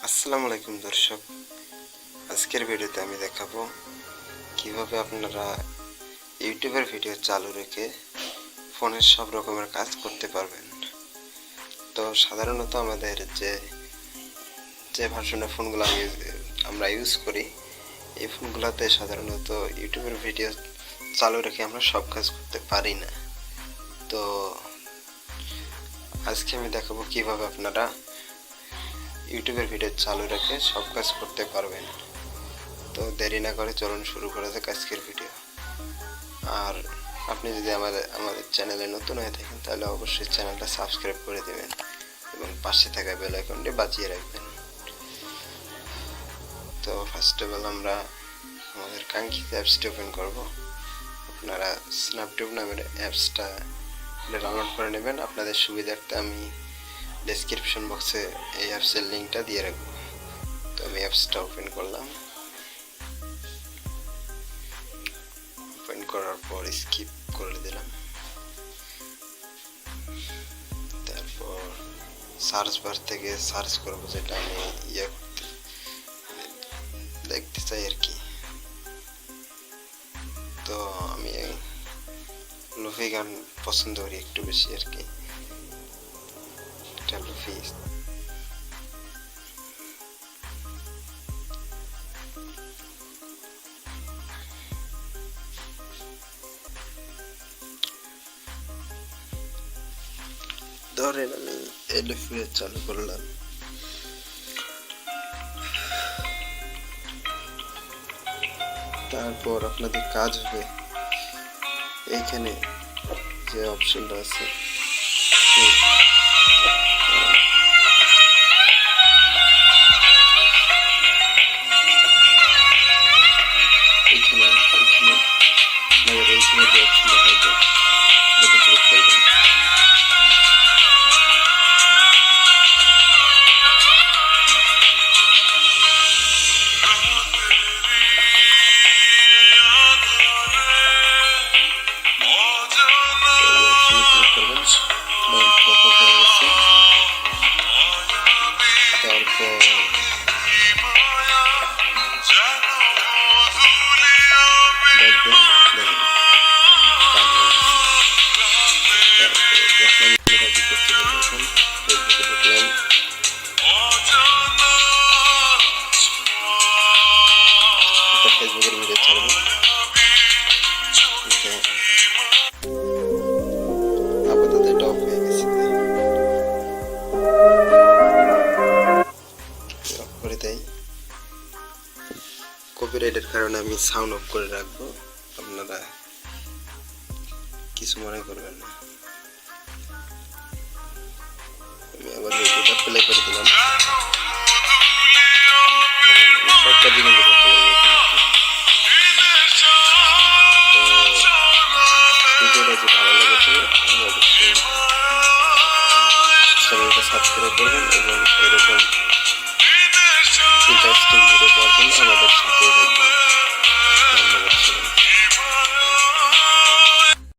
আসসালামু আলাইকুম দর্শক, আজকের ভিডিওতে আমি দেখাবো কিভাবে আপনারা ইউটিউবের ভিডিও চালু রেখে ফোনের সব রকমের কাজ করতে পারবেন। তো সাধারণত আমাদের যে ভার্সনের ফোনগুলো আমরা ইউজ করি, এই ফোনগুলোতে সাধারণত ইউটিউবের ভিডিও চালু রেখে আমরা সব কাজ করতে পারি না। তো আজকে আমি দেখাবো কিভাবে আপনারা ইউটিউবের ভিডিও চালু রেখে সব কাজ করতে পারবেন। তো দেরি না করে চলুন শুরু করা যাক আজকের ভিডিও। আর আপনি যদি আমাদের চ্যানেলে নতুন হয়ে থাকেন তাহলে অবশ্যই চ্যানেলটা সাবস্ক্রাইব করে দেবেন এবং পাশে থাকা বেল আইকনটি বাজিয়ে রাখবেন। তো ফার্স্ট অফ অল আমরা আমাদের কাঙ্ক্ষিত অ্যাপসটি ওপেন করব। আপনারা স্ন্যাপটিউব নামের অ্যাপসটা ডাউনলোড করে নেবেন। আপনাদের সুবিধার্থে আমি ডেসক্রিপশন বক্সে এই অ্যাপসের লিঙ্কটা দিয়ে রাখবো। তো আমি অ্যাপসটা ওপেন করলাম। ওপেন করার পর স্কিপ করে দিলাম। তারপর সার্চ বার থেকে সার্চ করবো যেটা আমি দেখতে চাই আর কি। তো আমি লুফি গান পছন্দ করি একটু বেশি আর কি। লুফি ধরেন আমি লুফি চালু করলাম। তারপর আপনাদের কাজ হবে এইখানে যে অপশনটা আছে এইখানে যে অপশনটা থাকবে সেটা ক্লিক করবেন। ফেসবুকের ভিডিও ছাড়বো। আপাতত এটা অফ হয়ে গেছে, অফ করে দেই। কপিরাইটের কারণে আমি সাউন্ড অফ করে রাখবো, আপনারা কিছু মনে করবেন না। আমি আবার ভিডিওটা প্লে করে দিলাম। সবটা দিকে ভিডিওটা যদি ভালো লেগেছে অবশ্যই চ্যানেলটা সাবস্ক্রাইব করবেন এবং এরকম ইন্টারেস্টিং ভিডিও পাওয়ার জন্য আমাদের সাথে থাকবেন।